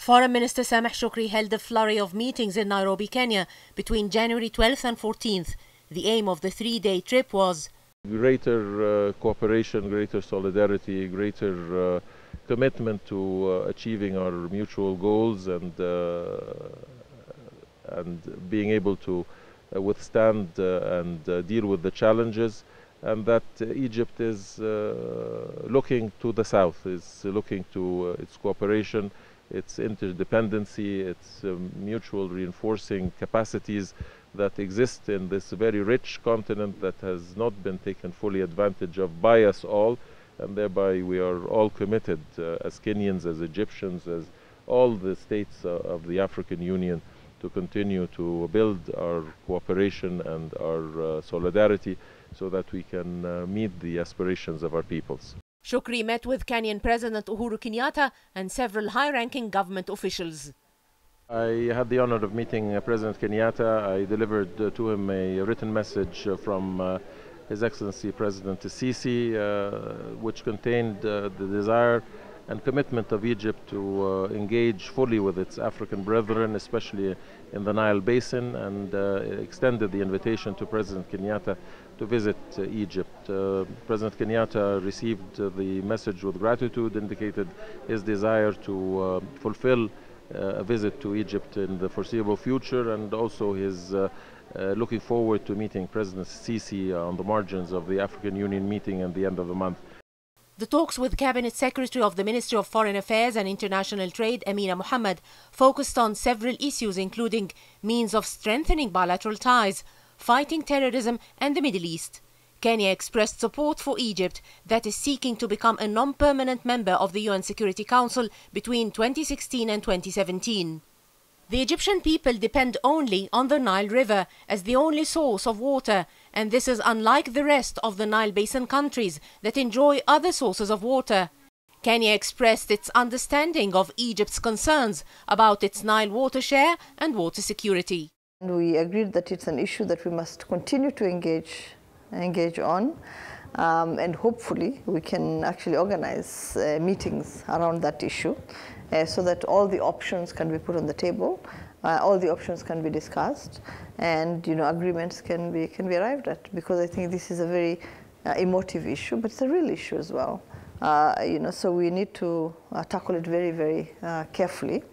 Foreign Minister Sameh Shoukry held a flurry of meetings in Nairobi, Kenya between January 12th and 14th. The aim of the three-day trip was greater cooperation, greater solidarity, greater commitment to achieving our mutual goals and being able to withstand and deal with the challenges, and that Egypt is looking to the south, is looking to its cooperation, its interdependency, its mutual reinforcing capacities that exist in this very rich continent that has not been taken fully advantage of by us all, and thereby we are all committed as Kenyans, as Egyptians, as all the states of the African Union to continue to build our cooperation and our solidarity so that we can meet the aspirations of our peoples. Shoukry met with Kenyan President Uhuru Kenyatta and several high-ranking government officials. I had the honor of meeting President Kenyatta. I delivered to him a written message from His Excellency President Sisi, which contained the desire and commitment of Egypt to engage fully with its African brethren, especially in the Nile Basin, and extended the invitation to President Kenyatta to visit Egypt. President Kenyatta received the message with gratitude, indicated his desire to fulfill a visit to Egypt in the foreseeable future, and also his looking forward to meeting President Sisi on the margins of the African Union meeting at the end of the month. The talks with Cabinet Secretary of the Ministry of Foreign Affairs and International Trade, Amina Mohamed, focused on several issues including means of strengthening bilateral ties, fighting terrorism and the Middle East. Kenya expressed support for Egypt that is seeking to become a non-permanent member of the UN Security Council between 2016 and 2017. The Egyptian people depend only on the Nile River as the only source of water, and this is unlike the rest of the Nile Basin countries that enjoy other sources of water. Kenya expressed its understanding of Egypt's concerns about its Nile water share and water security. We agreed that it's an issue that we must continue to engage on, and hopefully we can actually organize meetings around that issue so that all the options can be put on the table, all the options can be discussed, and agreements can be arrived at, because I think this is a very emotive issue, but it's a real issue as well. So we need to tackle it very, very carefully,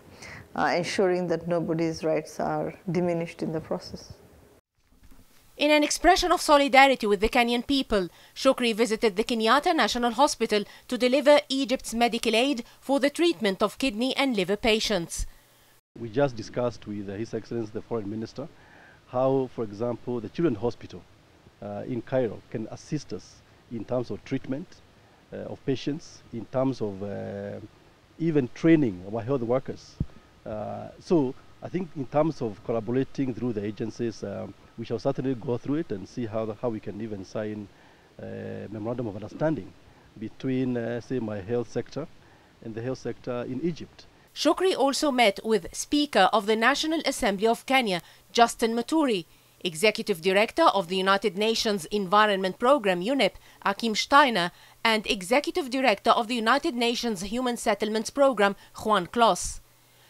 ensuring that nobody's rights are diminished in the process. In an expression of solidarity with the Kenyan people, Shoukry visited the Kenyatta National Hospital to deliver Egypt's medical aid for the treatment of kidney and liver patients. We just discussed with His Excellency the Foreign Minister how, for example, the Children's Hospital in Cairo can assist us in terms of treatment of patients, in terms of even training our health workers. So I think in terms of collaborating through the agencies, we shall certainly go through it and see how we can even sign a memorandum of understanding between, say, my health sector and the health sector in Egypt. Shoukry also met with Speaker of the National Assembly of Kenya, Justin Muturi, Executive Director of the United Nations Environment Programme, UNEP, Akim Steiner, and Executive Director of the United Nations Human Settlements Programme, Juan Clos.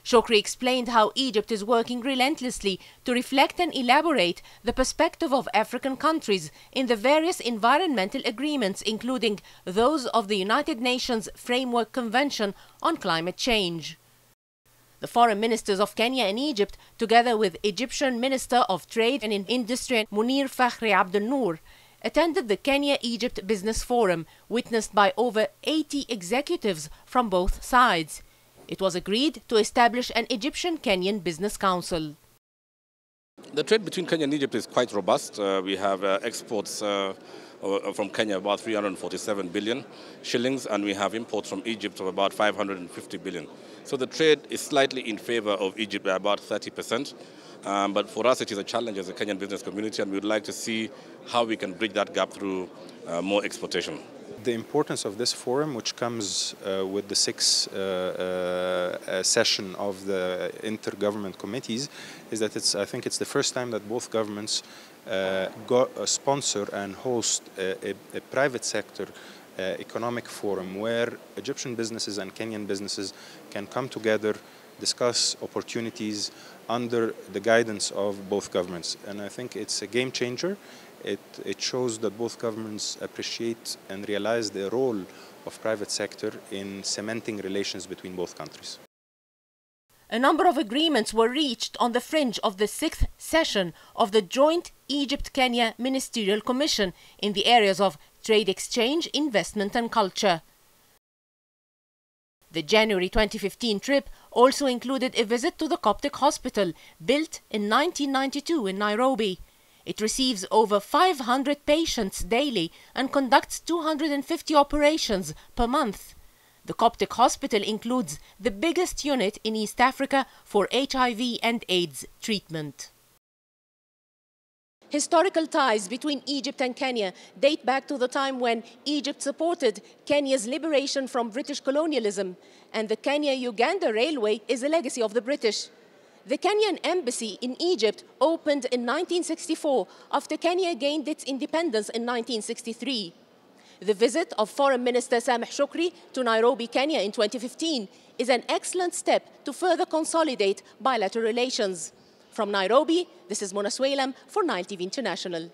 Shoukry explained how Egypt is working relentlessly to reflect and elaborate the perspective of African countries in the various environmental agreements, including those of the United Nations Framework Convention on Climate Change. The foreign ministers of Kenya and Egypt, together with Egyptian Minister of Trade and Industry Mounir Fakhry Abdel-Nour, attended the Kenya-Egypt Business Forum, witnessed by over 80 executives from both sides. It was agreed to establish an Egyptian-Kenyan Business Council. The trade between Kenya and Egypt is quite robust. We have exports from Kenya about 347 billion shillings, and we have imports from Egypt of about 550 billion. So the trade is slightly in favor of Egypt by about 30%. But for us, it is a challenge as a Kenyan business community, and we would like to see how we can bridge that gap through more exportation. The importance of this forum, which comes with the sixth session of the intergovernment committees, is that I think it's the first time that both governments sponsor and host a private sector economic forum where Egyptian businesses and Kenyan businesses can come together discuss opportunities under the guidance of both governments. And I think it's a game changer. It shows that both governments appreciate and realize the role of private sector in cementing relations between both countries. A number of agreements were reached on the fringe of the 6th session of the joint Egypt-Kenya Ministerial Commission in the areas of trade exchange, investment and culture. The January 2015 trip also included a visit to the Coptic hospital, built in 1992 in Nairobi. It receives over 500 patients daily and conducts 250 operations per month. The Coptic hospital includes the biggest unit in East Africa for HIV and AIDS treatment. Historical ties between Egypt and Kenya date back to the time when Egypt supported Kenya's liberation from British colonialism, and the Kenya-Uganda railway is a legacy of the British. The Kenyan embassy in Egypt opened in 1964 after Kenya gained its independence in 1963. The visit of Foreign Minister Sameh Shoukry to Nairobi, Kenya in 2015 is an excellent step to further consolidate bilateral relations. From Nairobi, this is Sewilam for Nile TV International.